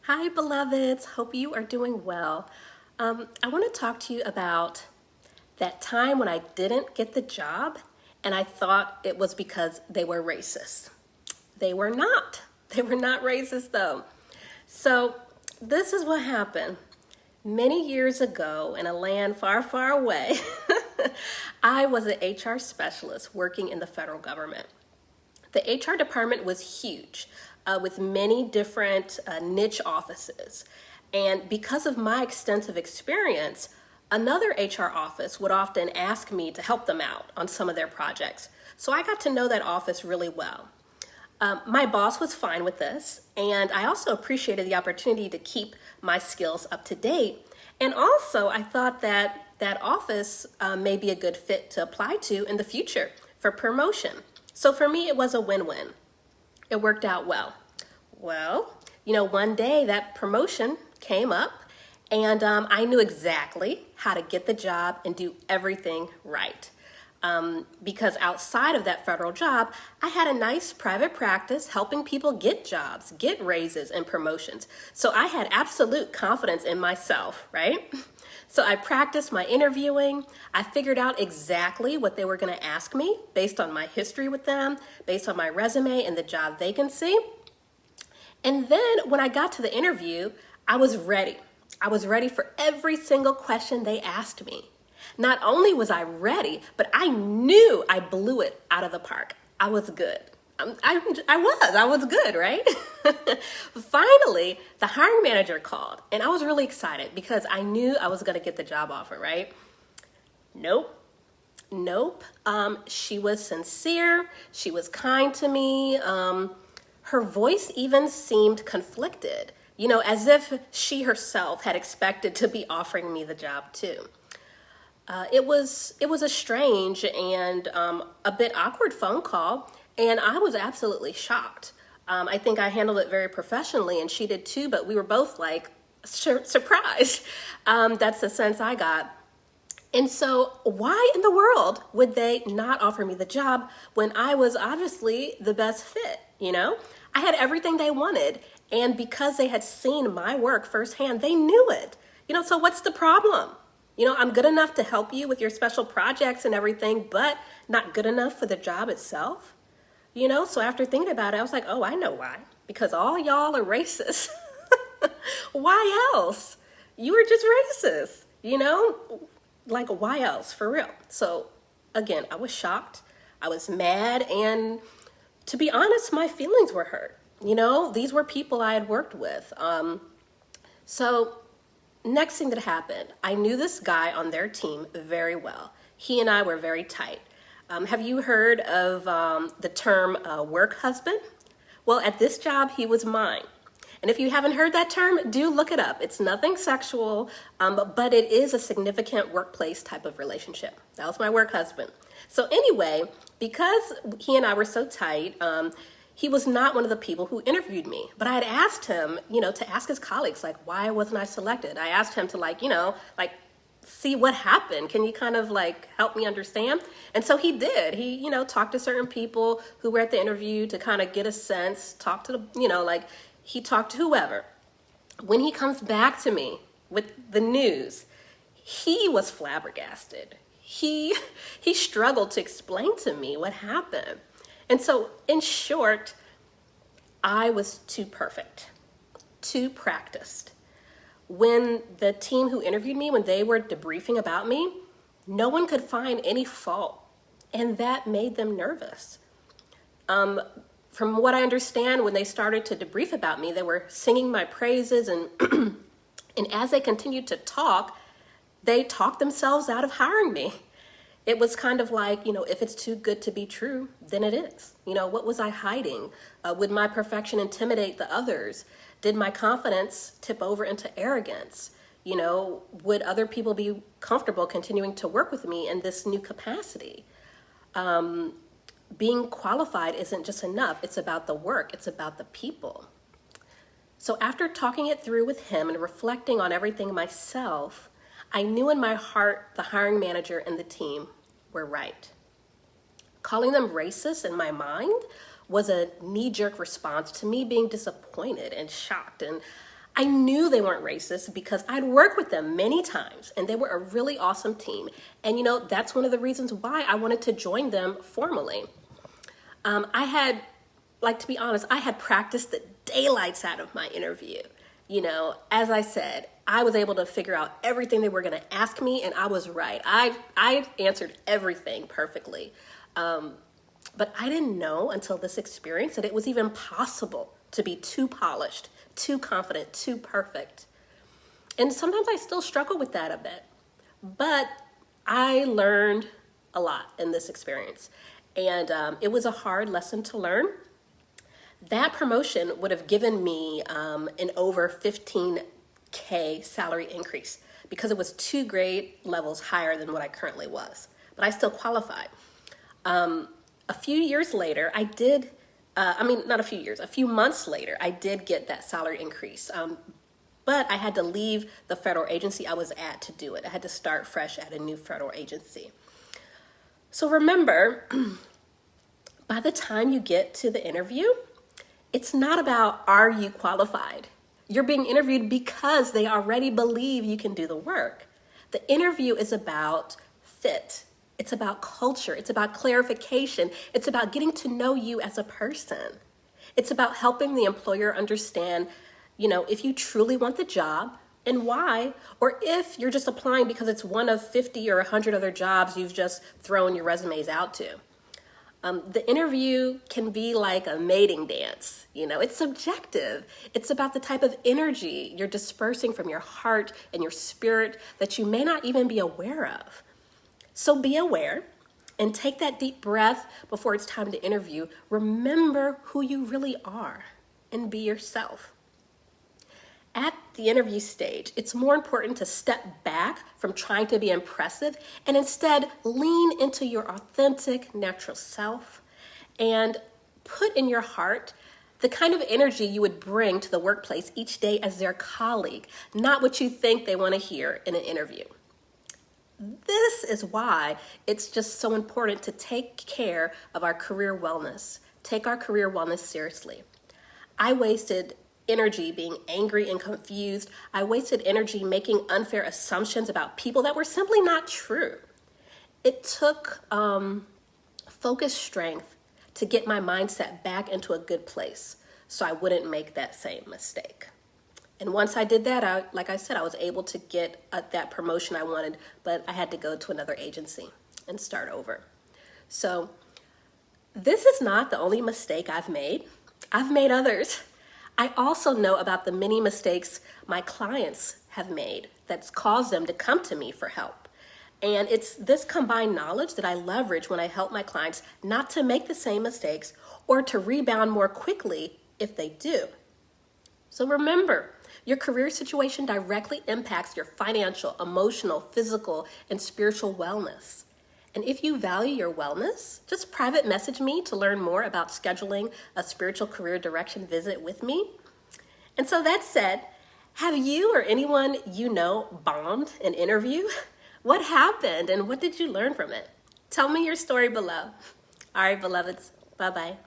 Hi, beloveds. Hope you are doing well. I want to talk to you about that time when I didn't get the job and I thought it was because they were racist. They were not. They were not racist, though. So, this is what happened. Many years ago, in a land far, far away, I was an HR specialist working in the federal government. The HR department was huge, with many different niche offices. And because of my extensive experience, another HR office would often ask me to help them out on some of their projects. So I got to know that office really well. My boss was fine with this, and I also appreciated the opportunity to keep my skills up to date. And also, I thought that that office may be a good fit to apply to in the future for promotion. So for me, it was a win-win. It worked out well. Well, one day that promotion came up, and I knew exactly how to get the job and do everything right. Because outside of that federal job, I had a nice private practice helping people get jobs, get raises, and promotions. So I had absolute confidence in myself, right? So I practiced my interviewing. I figured out exactly what they were going to ask me based on my history with them, based on my resume and the job vacancy. And then when I got to the interview, I was ready. I was ready for every single question they asked me. Not only was I ready, but I knew I blew it out of the park. I was good. I was good, right? Finally, the hiring manager called, and I was really excited because I knew I was going to get the job offer, right? Nope. She was sincere. She was kind to me. Her voice even seemed conflicted, as if she herself had expected to be offering me the job too. It was a strange and a bit awkward phone call, and I was absolutely shocked. I think I handled it very professionally, and she did too, but we were both like surprised. That's the sense I got. And so why in the world would they not offer me the job when I was obviously the best fit, I had everything they wanted, and because they had seen my work firsthand, they knew it. So what's the problem? I'm good enough to help you with your special projects and everything, but not good enough for the job itself. So after thinking about it, I was like, oh, I know why. Because all y'all are racist. Why else? You were just racist, Like, why else? For real. So again, I was shocked. I was mad. And to be honest, my feelings were hurt. These were people I had worked with. So next thing that happened, I knew this guy on their team very well. He and I were very tight. Have you heard of the term work husband? Well, at this job, he was mine. And if you haven't heard that term, do look it up. It's nothing sexual, but it is a significant workplace type of relationship. That was my work husband. So anyway, because he and I were so tight, he was not one of the people who interviewed me, but I had asked him, to ask his colleagues, like, why wasn't I selected? I asked him to see what happened. Can you kind of help me understand? And so he did. He, talked to certain people who were at the interview to kind of get a sense, talk to he talked to whoever. When he comes back to me with the news, he was flabbergasted. He struggled to explain to me what happened. And so, in short, I was too perfect, too practiced. When the team who interviewed me, when they were debriefing about me, no one could find any fault, and that made them nervous. From what I understand, when they started to debrief about me, they were singing my praises, and and as they continued to talk, they talked themselves out of hiring me. It was kind of like, if it's too good to be true, then it is. What was I hiding? Would my perfection intimidate the others? Did my confidence tip over into arrogance? Would other people be comfortable continuing to work with me in this new capacity? Being qualified isn't just enough. It's about the work. It's about the people. So after talking it through with him and reflecting on everything myself, I knew in my heart the hiring manager and the team were right. Calling them racist in my mind was a knee-jerk response to me being disappointed and shocked. And I knew they weren't racist because I'd worked with them many times and they were a really awesome team. And that's one of the reasons why I wanted to join them formally. To be honest, I had practiced the daylights out of my interview. As I said, I was able to figure out everything they were going to ask me, and I was right. I answered everything perfectly. But I didn't know until this experience that it was even possible to be too polished, too confident, too perfect. And sometimes I still struggle with that a bit. But I learned a lot in this experience. And it was a hard lesson to learn. That promotion would have given me an over 15K salary increase because it was 2 grade levels higher than what I currently was. But I still qualified. A few years later, a few months later, I did get that salary increase. But I had to leave the federal agency I was at to do it. I had to start fresh at a new federal agency. So remember, by the time you get to the interview, it's not about, are you qualified? You're being interviewed because they already believe you can do the work. The interview is about fit. It's about culture. It's about clarification. It's about getting to know you as a person. It's about helping the employer understand, if you truly want the job and why, or if you're just applying because it's one of 50 or 100 other jobs you've just thrown your resumes out to. The interview can be like a mating dance. It's subjective. It's about the type of energy you're dispersing from your heart and your spirit that you may not even be aware of. So be aware and take that deep breath before it's time to interview. Remember who you really are and be yourself. At the interview stage, it's more important to step back from trying to be impressive and instead lean into your authentic, natural self and put in your heart the kind of energy you would bring to the workplace each day as their colleague, not what you think they want to hear in an interview. This is why it's just so important to take care of our career wellness. Take our career wellness seriously. I wasted energy being angry and confused. I wasted energy making unfair assumptions about people that were simply not true. It took focused strength to get my mindset back into a good place so I wouldn't make that same mistake. And once I did that, like I said, I was able to get that promotion I wanted, but I had to go to another agency and start over. So this is not the only mistake I've made. I've made others. I also know about the many mistakes my clients have made that's caused them to come to me for help. And it's this combined knowledge that I leverage when I help my clients not to make the same mistakes or to rebound more quickly if they do. So remember, your career situation directly impacts your financial, emotional, physical, and spiritual wellness. And if you value your wellness, just private message me to learn more about scheduling a spiritual career direction visit with me. And so that said, have you or anyone you know bombed an interview? What happened and what did you learn from it? Tell me your story below. All right, beloveds, bye-bye.